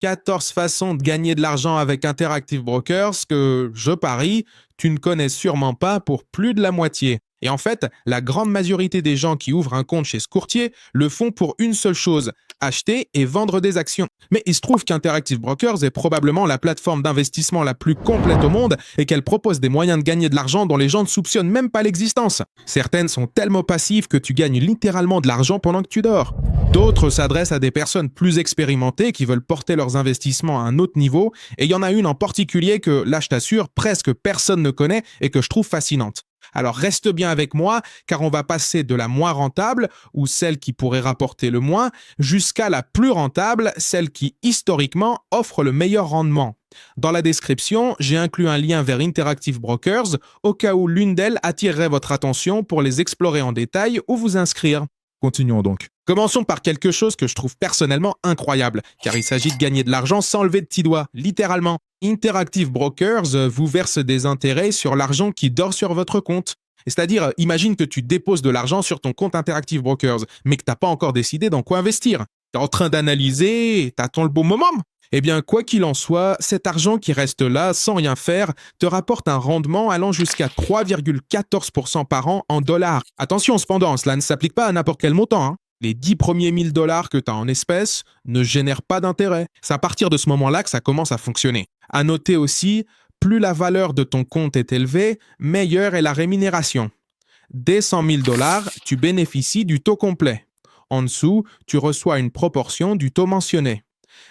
14 façons de gagner de l'argent avec Interactive Brokers que, je parie, tu ne connais sûrement pas pour plus de la moitié. Et en fait, la grande majorité des gens qui ouvrent un compte chez ce courtier le font pour une seule chose, acheter et vendre des actions. Mais il se trouve qu'Interactive Brokers est probablement la plateforme d'investissement la plus complète au monde et qu'elle propose des moyens de gagner de l'argent dont les gens ne soupçonnent même pas l'existence. Certaines sont tellement passives que tu gagnes littéralement de l'argent pendant que tu dors. D'autres s'adressent à des personnes plus expérimentées qui veulent porter leurs investissements à un autre niveau, et il y en a une en particulier que, là je t'assure, presque personne ne connaît et que je trouve fascinante. Alors reste bien avec moi, car on va passer de la moins rentable, ou celle qui pourrait rapporter le moins, jusqu'à la plus rentable, celle qui historiquement offre le meilleur rendement. Dans la description, j'ai inclus un lien vers Interactive Brokers, au cas où l'une d'elles attirerait votre attention pour les explorer en détail ou vous inscrire. Continuons donc. Commençons par quelque chose que je trouve personnellement incroyable, car il s'agit de gagner de l'argent sans lever de petits doigts, littéralement. Interactive Brokers vous verse des intérêts sur l'argent qui dort sur votre compte. C'est-à-dire, imagine que tu déposes de l'argent sur ton compte Interactive Brokers, mais que tu n'as pas encore décidé dans quoi investir. Tu es en train d'analyser, t'attends le bon moment. Eh bien, quoi qu'il en soit, cet argent qui reste là sans rien faire te rapporte un rendement allant jusqu'à 3,14% par an en dollars. Attention cependant, cela ne s'applique pas à n'importe quel montant, hein. Les 10 premiers 1000 dollars que tu as en espèces ne génèrent pas d'intérêt. C'est à partir de ce moment-là que ça commence à fonctionner. À noter aussi, plus la valeur de ton compte est élevée, meilleure est la rémunération. Dès 100 000 dollars, tu bénéficies du taux complet. En dessous, tu reçois une proportion du taux mentionné.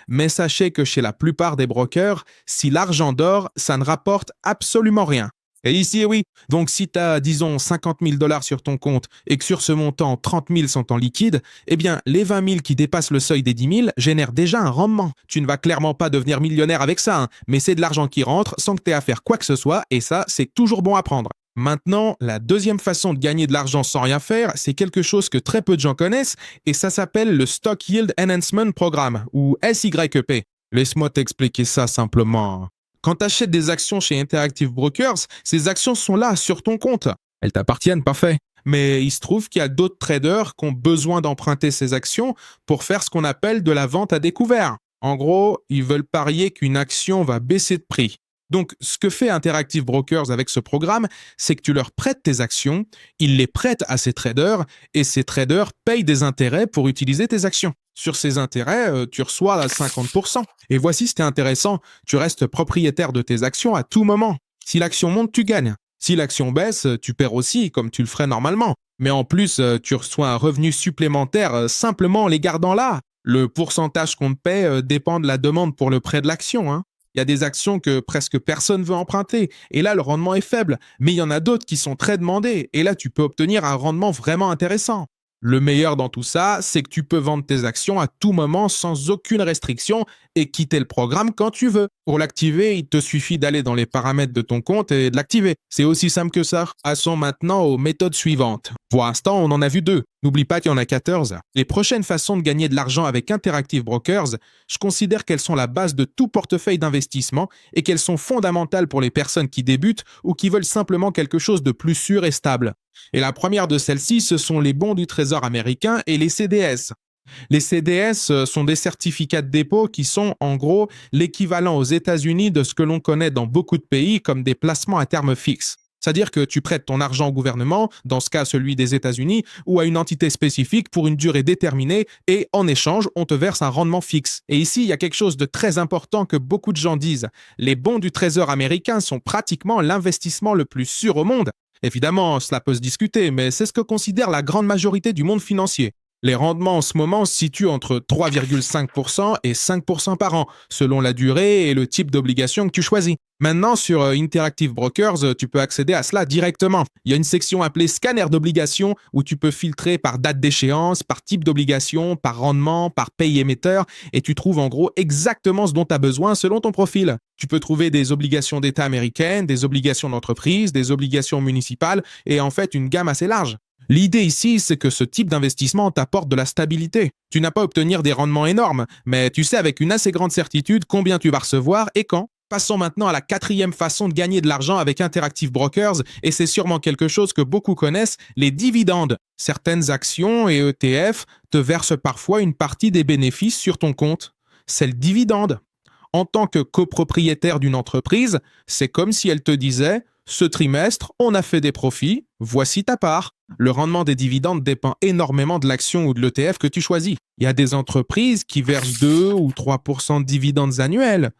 Mais sachez que chez la plupart des brokers, si l'argent dort, ça ne rapporte absolument rien. Et ici, oui. Donc, si tu as, disons, 50 000 dollars sur ton compte et que sur ce montant, 30 000 sont en liquide, eh bien, les 20 000 qui dépassent le seuil des 10 000 génèrent déjà un rendement. Tu ne vas clairement pas devenir millionnaire avec ça, hein, mais c'est de l'argent qui rentre sans que tu aies à faire quoi que ce soit, et ça, c'est toujours bon à prendre. Maintenant, la deuxième façon de gagner de l'argent sans rien faire, c'est quelque chose que très peu de gens connaissent, et ça s'appelle le Stock Yield Enhancement Program, ou SYEP. Laisse-moi t'expliquer ça simplement. Quand tu achètes des actions chez Interactive Brokers, ces actions sont là, sur ton compte. Elles t'appartiennent, parfait. Mais il se trouve qu'il y a d'autres traders qui ont besoin d'emprunter ces actions pour faire ce qu'on appelle de la vente à découvert. En gros, ils veulent parier qu'une action va baisser de prix. Donc, ce que fait Interactive Brokers avec ce programme, c'est que tu leur prêtes tes actions, ils les prêtent à ces traders, et ces traders payent des intérêts pour utiliser tes actions. Sur ces intérêts, tu reçois 50%. Et voici ce qui est intéressant, tu restes propriétaire de tes actions à tout moment. Si l'action monte, tu gagnes. Si l'action baisse, tu perds aussi, comme tu le ferais normalement. Mais en plus, tu reçois un revenu supplémentaire simplement en les gardant là. Le pourcentage qu'on te paie dépend de la demande pour le prêt de l'action, hein. Il y a des actions que presque personne veut emprunter, et là le rendement est faible, mais il y en a d'autres qui sont très demandées, et là tu peux obtenir un rendement vraiment intéressant. Le meilleur dans tout ça, c'est que tu peux vendre tes actions à tout moment sans aucune restriction et quitter le programme quand tu veux. Pour l'activer, il te suffit d'aller dans les paramètres de ton compte et de l'activer. C'est aussi simple que ça. Passons maintenant aux méthodes suivantes. Pour l'instant, on en a vu 2. N'oublie pas qu'il y en a 14. Les prochaines façons de gagner de l'argent avec Interactive Brokers, je considère qu'elles sont la base de tout portefeuille d'investissement et qu'elles sont fondamentales pour les personnes qui débutent ou qui veulent simplement quelque chose de plus sûr et stable. Et la première de celles-ci, ce sont les bons du Trésor américain et les CDS. Les CDS sont des certificats de dépôt qui sont, en gros, l'équivalent aux États-Unis de ce que l'on connaît dans beaucoup de pays comme des placements à terme fixe. C'est-à-dire que tu prêtes ton argent au gouvernement, dans ce cas celui des États-Unis, ou à une entité spécifique pour une durée déterminée, et en échange, on te verse un rendement fixe. Et ici, il y a quelque chose de très important que beaucoup de gens disent. Les bons du Trésor américain sont pratiquement l'investissement le plus sûr au monde. Évidemment, cela peut se discuter, mais c'est ce que considère la grande majorité du monde financier. Les rendements en ce moment se situent entre 3,5% et 5% par an, selon la durée et le type d'obligation que tu choisis. Maintenant, sur Interactive Brokers, tu peux accéder à cela directement. Il y a une section appelée scanner d'obligations où tu peux filtrer par date d'échéance, par type d'obligation, par rendement, par pays émetteur, et tu trouves en gros exactement ce dont tu as besoin selon ton profil. Tu peux trouver des obligations d'État américaines, des obligations d'entreprise, des obligations municipales, et en fait une gamme assez large. L'idée ici, c'est que ce type d'investissement t'apporte de la stabilité. Tu n'as pas à obtenir des rendements énormes, mais tu sais avec une assez grande certitude combien tu vas recevoir et quand. Passons maintenant à la 4e façon de gagner de l'argent avec Interactive Brokers, et c'est sûrement quelque chose que beaucoup connaissent, les dividendes. Certaines actions et ETF te versent parfois une partie des bénéfices sur ton compte. c'est le dividende. En tant que copropriétaire d'une entreprise, c'est comme si elle te disait « Ce trimestre, on a fait des profits, voici ta part ». Le rendement des dividendes dépend énormément de l'action ou de l'ETF que tu choisis. Il y a des entreprises qui versent 2 ou 3% de dividendes annuels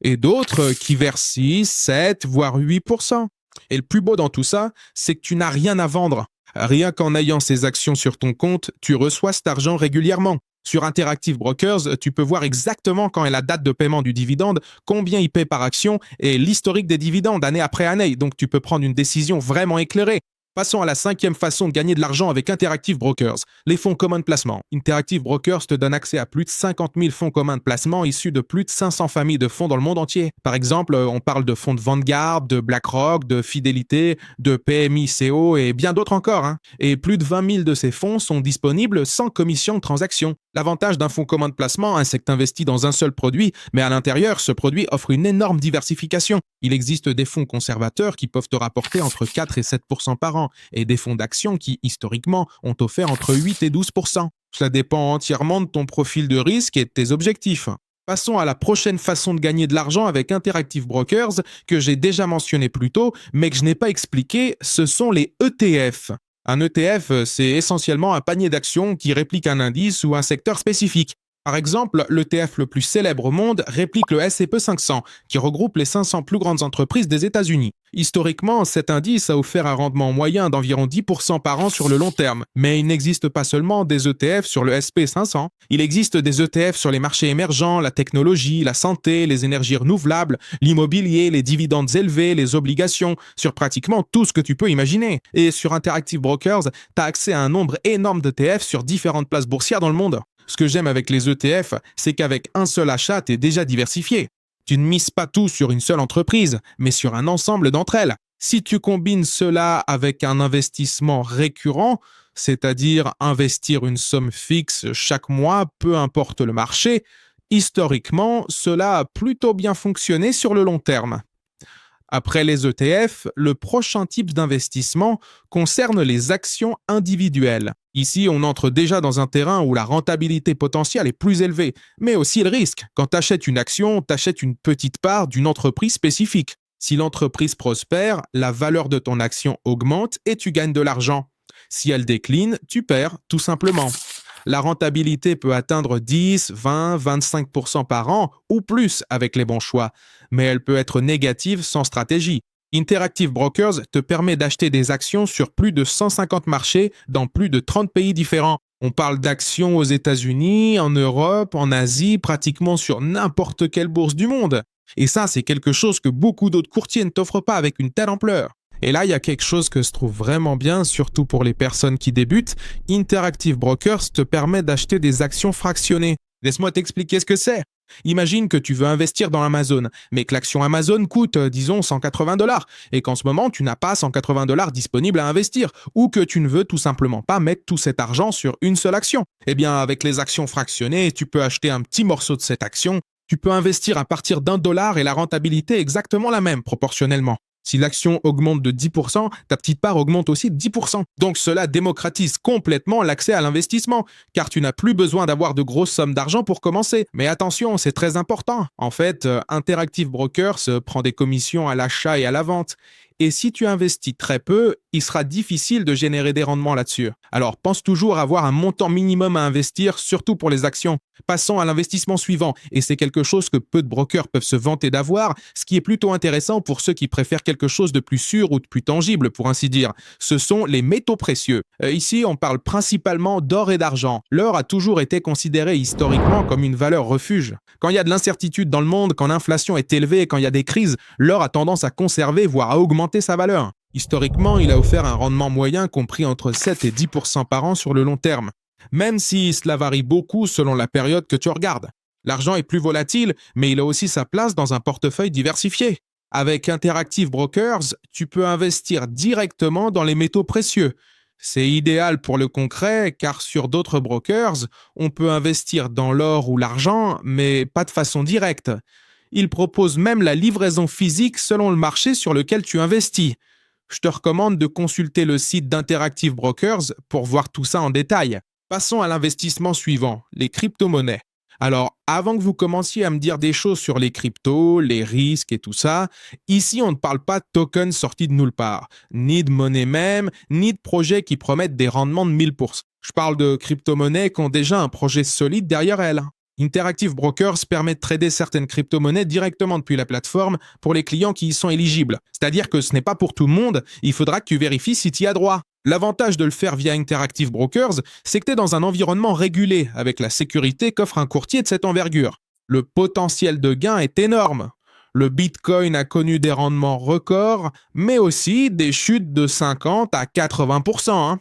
et d'autres qui versent 6, 7, voire 8%. Et le plus beau dans tout ça, c'est que tu n'as rien à vendre. Rien qu'en ayant ces actions sur ton compte, tu reçois cet argent régulièrement. Sur Interactive Brokers, tu peux voir exactement quand est la date de paiement du dividende, combien il paie par action et l'historique des dividendes année après année. Donc tu peux prendre une décision vraiment éclairée. Passons à la 5e façon de gagner de l'argent avec Interactive Brokers, les fonds communs de placement. Interactive Brokers te donne accès à plus de 50 000 fonds communs de placement issus de plus de 500 familles de fonds dans le monde entier. Par exemple, on parle de fonds de Vanguard, de BlackRock, de Fidelity, de PMI-CO et bien d'autres encore. Et plus de 20 000 de ces fonds sont disponibles sans commission de transaction. L'avantage d'un fonds commun de placement, c'est que tu investis dans un seul produit, mais à l'intérieur, ce produit offre une énorme diversification. Il existe des fonds conservateurs qui peuvent te rapporter entre 4 et 7% par an, et des fonds d'action qui, historiquement, ont offert entre 8 et 12%. Cela dépend entièrement de ton profil de risque et de tes objectifs. Passons à la prochaine façon de gagner de l'argent avec Interactive Brokers, que j'ai déjà mentionné plus tôt, mais que je n'ai pas expliqué, ce sont les ETF. Un ETF, c'est essentiellement un panier d'actions qui réplique un indice ou un secteur spécifique. Par exemple, l'ETF le plus célèbre au monde réplique le S&P 500, qui regroupe les 500 plus grandes entreprises des États-Unis. Historiquement, cet indice a offert un rendement moyen d'environ 10% par an sur le long terme. Mais il n'existe pas seulement des ETF sur le S&P 500, il existe des ETF sur les marchés émergents, la technologie, la santé, les énergies renouvelables, l'immobilier, les dividendes élevés, les obligations, sur pratiquement tout ce que tu peux imaginer. Et sur Interactive Brokers, tu as accès à un nombre énorme d'ETF sur différentes places boursières dans le monde. Ce que j'aime avec les ETF, c'est qu'avec un seul achat, tu es déjà diversifié. Tu ne mises pas tout sur une seule entreprise, mais sur un ensemble d'entre elles. Si tu combines cela avec un investissement récurrent, c'est-à-dire investir une somme fixe chaque mois, peu importe le marché, historiquement, cela a plutôt bien fonctionné sur le long terme. Après les ETF, le prochain type d'investissement concerne les actions individuelles. Ici, on entre déjà dans un terrain où la rentabilité potentielle est plus élevée, mais aussi le risque. Quand tu achètes une action, tu achètes une petite part d'une entreprise spécifique. Si l'entreprise prospère, la valeur de ton action augmente et tu gagnes de l'argent. Si elle décline, tu perds, tout simplement. La rentabilité peut atteindre 10, 20, 25% par an ou plus avec les bons choix, mais elle peut être négative sans stratégie. Interactive Brokers te permet d'acheter des actions sur plus de 150 marchés dans plus de 30 pays différents. On parle d'actions aux États-Unis, en Europe, en Asie, pratiquement sur n'importe quelle bourse du monde. Et ça, c'est quelque chose que beaucoup d'autres courtiers ne t'offrent pas avec une telle ampleur. Et là, il y a quelque chose que je trouve vraiment bien, surtout pour les personnes qui débutent. Interactive Brokers te permet d'acheter des actions fractionnées. Laisse-moi t'expliquer ce que c'est. Imagine que tu veux investir dans Amazon, mais que l'action Amazon coûte, disons, $180, et qu'en ce moment, tu n'as pas $180 disponibles à investir, ou que tu ne veux tout simplement pas mettre tout cet argent sur une seule action. Eh bien, avec les actions fractionnées, tu peux acheter un petit morceau de cette action, tu peux investir à partir $1 et la rentabilité est exactement la même, proportionnellement. Si l'action augmente de 10%, ta petite part augmente aussi de 10%. Donc cela démocratise complètement l'accès à l'investissement, car tu n'as plus besoin d'avoir de grosses sommes d'argent pour commencer. Mais attention, c'est très important. En fait, Interactive Brokers prend des commissions à l'achat et à la vente. Et si tu investis très peu, il sera difficile de générer des rendements là-dessus. Alors pense toujours à avoir un montant minimum à investir, surtout pour les actions. Passons à l'investissement suivant, et c'est quelque chose que peu de brokers peuvent se vanter d'avoir, ce qui est plutôt intéressant pour ceux qui préfèrent quelque chose de plus sûr ou de plus tangible, pour ainsi dire. Ce sont les métaux précieux. Ici, on parle principalement d'or et d'argent. L'or a toujours été considéré historiquement comme une valeur refuge. Quand il y a de l'incertitude dans le monde, quand l'inflation est élevée, quand il y a des crises, l'or a tendance à conserver, voire à augmenter sa valeur. Historiquement, il a offert un rendement moyen compris entre 7 et 10% par an sur le long terme, même si cela varie beaucoup selon la période que tu regardes. L'argent est plus volatile, mais il a aussi sa place dans un portefeuille diversifié. Avec Interactive Brokers, tu peux investir directement dans les métaux précieux. C'est idéal pour le concret, car sur d'autres brokers, on peut investir dans l'or ou l'argent, mais pas de façon directe. Ils proposent même la livraison physique selon le marché sur lequel tu investis. Je te recommande de consulter le site d'Interactive Brokers pour voir tout ça en détail. Passons à l'investissement suivant, les crypto-monnaies. Alors, avant que vous commenciez à me dire des choses sur les cryptos, les risques et tout ça, ici on ne parle pas de tokens sortis de nulle part, ni de monnaie même, ni de projets qui promettent des rendements de 1000%. Je parle de crypto-monnaies qui ont déjà un projet solide derrière elles. Interactive Brokers permet de trader certaines crypto-monnaies directement depuis la plateforme pour les clients qui y sont éligibles. C'est-à-dire que ce n'est pas pour tout le monde, il faudra que tu vérifies si tu y as droit. L'avantage de le faire via Interactive Brokers, c'est que tu es dans un environnement régulé avec la sécurité qu'offre un courtier de cette envergure. Le potentiel de gain est énorme. Le Bitcoin a connu des rendements records, mais aussi des chutes de 50 à 80%.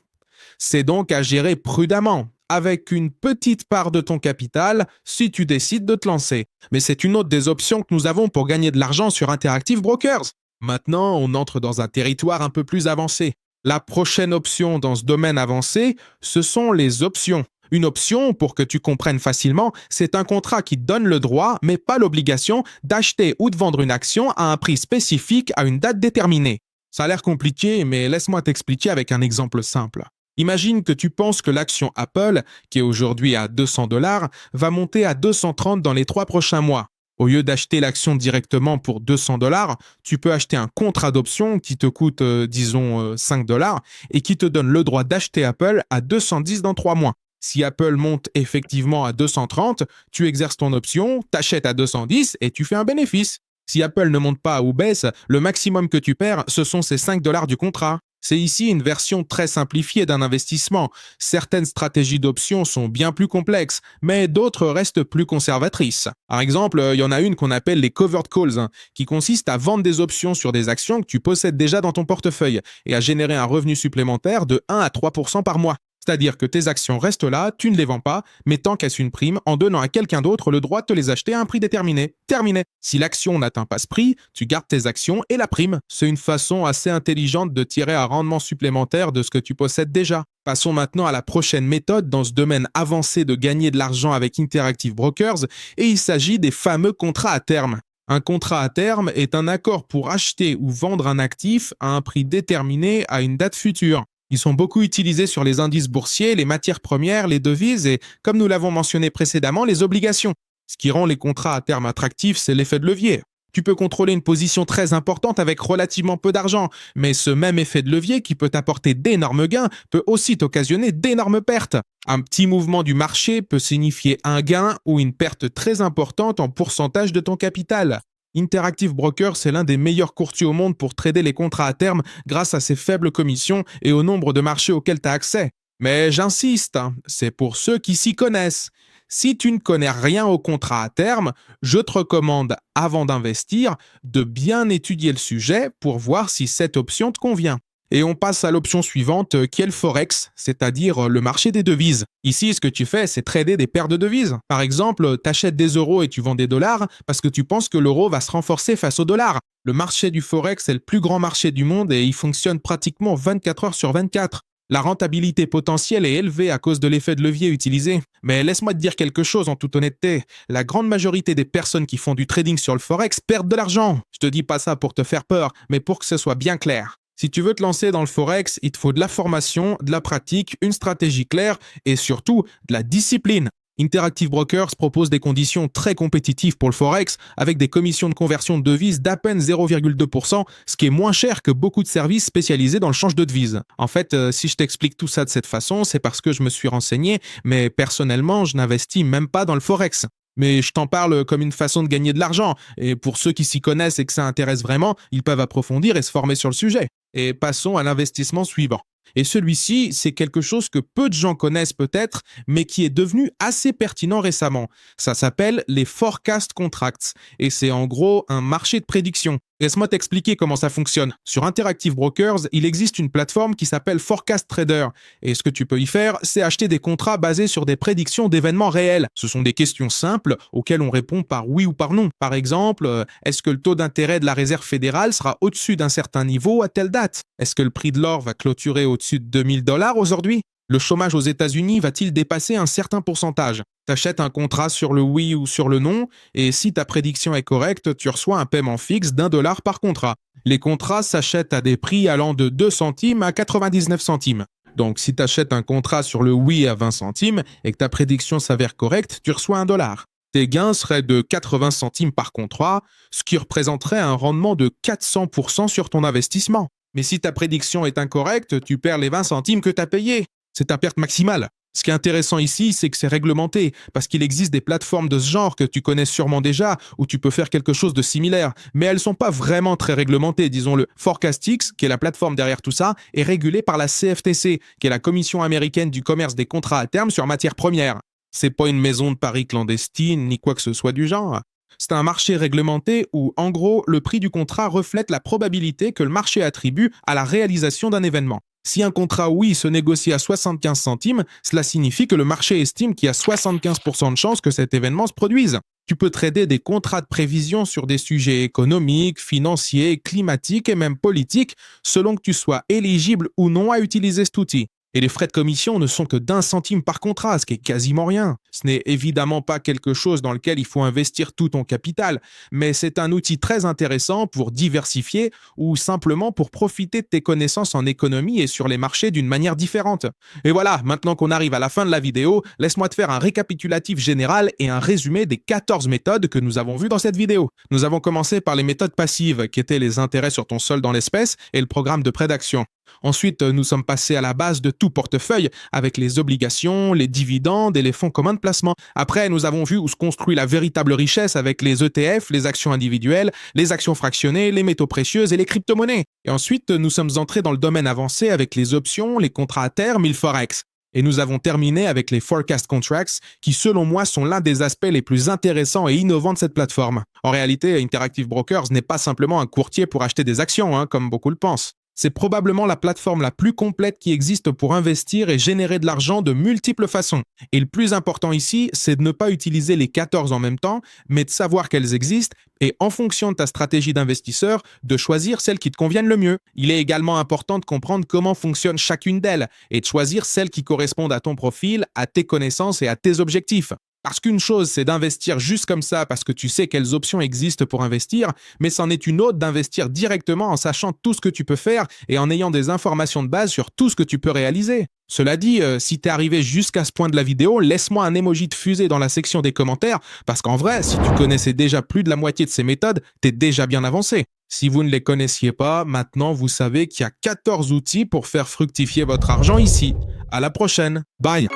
C'est donc à gérer prudemment, avec une petite part de ton capital si tu décides de te lancer. Mais c'est une autre des options que nous avons pour gagner de l'argent sur Interactive Brokers. Maintenant, on entre dans un territoire un peu plus avancé. La prochaine option dans ce domaine avancé, ce sont les options. Une option, pour que tu comprennes facilement, c'est un contrat qui donne le droit, mais pas l'obligation, d'acheter ou de vendre une action à un prix spécifique à une date déterminée. Ça a l'air compliqué, mais laisse-moi t'expliquer avec un exemple simple. Imagine que tu penses que l'action Apple, qui est aujourd'hui à 200$, va monter à 230 dans les 3 prochains mois. Au lieu d'acheter l'action directement pour 200$, tu peux acheter un contrat d'option qui te coûte, disons, 5$ et qui te donne le droit d'acheter Apple à 210 dans 3 mois. Si Apple monte effectivement à 230, tu exerces ton option, t'achètes à 210 et tu fais un bénéfice. Si Apple ne monte pas ou baisse, le maximum que tu perds, ce sont ces 5$ du contrat. C'est ici une version très simplifiée d'un investissement. Certaines stratégies d'options sont bien plus complexes, mais d'autres restent plus conservatrices. Par exemple, il y en a une qu'on appelle les covered calls, qui consiste à vendre des options sur des actions que tu possèdes déjà dans ton portefeuille et à générer un revenu supplémentaire de 1 à 3% par mois. C'est-à-dire que tes actions restent là, tu ne les vends pas, mais t'encaisses une prime en donnant à quelqu'un d'autre le droit de te les acheter à un prix déterminé. Terminé. Si l'action n'atteint pas ce prix, tu gardes tes actions et la prime. C'est une façon assez intelligente de tirer un rendement supplémentaire de ce que tu possèdes déjà. Passons maintenant à la prochaine méthode dans ce domaine avancé de gagner de l'argent avec Interactive Brokers, et il s'agit des fameux contrats à terme. Un contrat à terme est un accord pour acheter ou vendre un actif à un prix déterminé à une date future. Ils sont beaucoup utilisés sur les indices boursiers, les matières premières, les devises et, comme nous l'avons mentionné précédemment, les obligations. Ce qui rend les contrats à terme attractifs, c'est l'effet de levier. Tu peux contrôler une position très importante avec relativement peu d'argent, mais ce même effet de levier qui peut t'apporter d'énormes gains peut aussi t'occasionner d'énormes pertes. Un petit mouvement du marché peut signifier un gain ou une perte très importante en pourcentage de ton capital. Interactive Brokers est l'un des meilleurs courtiers au monde pour trader les contrats à terme grâce à ses faibles commissions et au nombre de marchés auxquels tu as accès. Mais j'insiste, c'est pour ceux qui s'y connaissent. Si tu ne connais rien au contrat à terme, je te recommande, avant d'investir, de bien étudier le sujet pour voir si cette option te convient. Et on passe à l'option suivante qui est le Forex, c'est-à-dire le marché des devises. Ici, ce que tu fais, c'est trader des paires de devises. Par exemple, tu achètes des euros et tu vends des dollars parce que tu penses que l'euro va se renforcer face au dollar. Le marché du Forex est le plus grand marché du monde et il fonctionne pratiquement 24 heures sur 24. La rentabilité potentielle est élevée à cause de l'effet de levier utilisé. Mais laisse-moi te dire quelque chose en toute honnêteté. La grande majorité des personnes qui font du trading sur le Forex perdent de l'argent. Je te dis pas ça pour te faire peur, mais pour que ce soit bien clair. Si tu veux te lancer dans le Forex, il te faut de la formation, de la pratique, une stratégie claire et surtout de la discipline. Interactive Brokers propose des conditions très compétitives pour le Forex avec des commissions de conversion de devises d'à peine 0,2%, ce qui est moins cher que beaucoup de services spécialisés dans le change de devises. En fait, si je t'explique tout ça de cette façon, c'est parce que je me suis renseigné, mais personnellement, je n'investis même pas dans le Forex. Mais je t'en parle comme une façon de gagner de l'argent, et pour ceux qui s'y connaissent et que ça intéresse vraiment, ils peuvent approfondir et se former sur le sujet. Et passons à l'investissement suivant. Et celui-ci, c'est quelque chose que peu de gens connaissent peut-être, mais qui est devenu assez pertinent récemment. Ça s'appelle les forecast contracts, et c'est en gros un marché de prédiction. Laisse-moi t'expliquer comment ça fonctionne. Sur Interactive Brokers, il existe une plateforme qui s'appelle Forecast Trader, et ce que tu peux y faire, c'est acheter des contrats basés sur des prédictions d'événements réels. Ce sont des questions simples auxquelles on répond par oui ou par non. Par exemple, est-ce que le taux d'intérêt de la Réserve fédérale sera au-dessus d'un certain niveau à telle date? Est-ce que le prix de l'or va clôturer au-dessus de $2000 aujourd'hui? Le chômage aux États-Unis va-t-il dépasser un certain pourcentage? T'achètes un contrat sur le oui ou sur le non, et si ta prédiction est correcte, tu reçois un paiement fixe d'1$ par contrat. Les contrats s'achètent à des prix allant de 2 centimes à 99 centimes. Donc si tu achètes un contrat sur le oui à 20 centimes et que ta prédiction s'avère correcte, tu reçois 1 $. Tes gains seraient de 80 centimes par contrat, ce qui représenterait un rendement de 400% sur ton investissement. Mais si ta prédiction est incorrecte, tu perds les 20 centimes que tu as payés. C'est ta perte maximale. Ce qui est intéressant ici, c'est que c'est réglementé, parce qu'il existe des plateformes de ce genre que tu connais sûrement déjà, où tu peux faire quelque chose de similaire, mais elles sont pas vraiment très réglementées, disons-le. Forecastix, qui est la plateforme derrière tout ça, est régulée par la CFTC, qui est la Commission américaine du commerce des contrats à terme sur matières premières. C'est pas une maison de paris clandestine, ni quoi que ce soit du genre. C'est un marché réglementé où, en gros, le prix du contrat reflète la probabilité que le marché attribue à la réalisation d'un événement. Si un contrat oui se négocie à 75 centimes, cela signifie que le marché estime qu'il y a 75% de chances que cet événement se produise. Tu peux trader des contrats de prévision sur des sujets économiques, financiers, climatiques et même politiques, selon que tu sois éligible ou non à utiliser cet outil. Et les frais de commission ne sont que d'1 centime par contrat, ce qui est quasiment rien. Ce n'est évidemment pas quelque chose dans lequel il faut investir tout ton capital, mais c'est un outil très intéressant pour diversifier ou simplement pour profiter de tes connaissances en économie et sur les marchés d'une manière différente. Et voilà, maintenant qu'on arrive à la fin de la vidéo, laisse-moi te faire un récapitulatif général et un résumé des 14 méthodes que nous avons vues dans cette vidéo. Nous avons commencé par les méthodes passives, qui étaient les intérêts sur ton solde en l'espèce et le programme de prêt d'action. Ensuite, nous sommes passés à la base de tout portefeuille, avec les obligations, les dividendes et les fonds communs de placement. Après, nous avons vu où se construit la véritable richesse avec les ETF, les actions individuelles, les actions fractionnées, les métaux précieux et les crypto-monnaies. Et ensuite, nous sommes entrés dans le domaine avancé avec les options, les contrats à terme et le forex. Et nous avons terminé avec les forecast contracts, qui selon moi sont l'un des aspects les plus intéressants et innovants de cette plateforme. En réalité, Interactive Brokers n'est pas simplement un courtier pour acheter des actions, comme beaucoup le pensent. C'est probablement la plateforme la plus complète qui existe pour investir et générer de l'argent de multiples façons. Et le plus important ici, c'est de ne pas utiliser les 14 en même temps, mais de savoir qu'elles existent et en fonction de ta stratégie d'investisseur, de choisir celle qui te convienne le mieux. Il est également important de comprendre comment fonctionne chacune d'elles et de choisir celle qui correspondent à ton profil, à tes connaissances et à tes objectifs. Parce qu'une chose, c'est d'investir juste comme ça parce que tu sais quelles options existent pour investir, mais c'en est une autre d'investir directement en sachant tout ce que tu peux faire et en ayant des informations de base sur tout ce que tu peux réaliser. Cela dit, si t'es arrivé jusqu'à ce point de la vidéo, laisse-moi un emoji de fusée dans la section des commentaires, parce qu'en vrai, si tu connaissais déjà plus de la moitié de ces méthodes, t'es déjà bien avancé. Si vous ne les connaissiez pas, maintenant vous savez qu'il y a 14 outils pour faire fructifier votre argent ici. À la prochaine. Bye!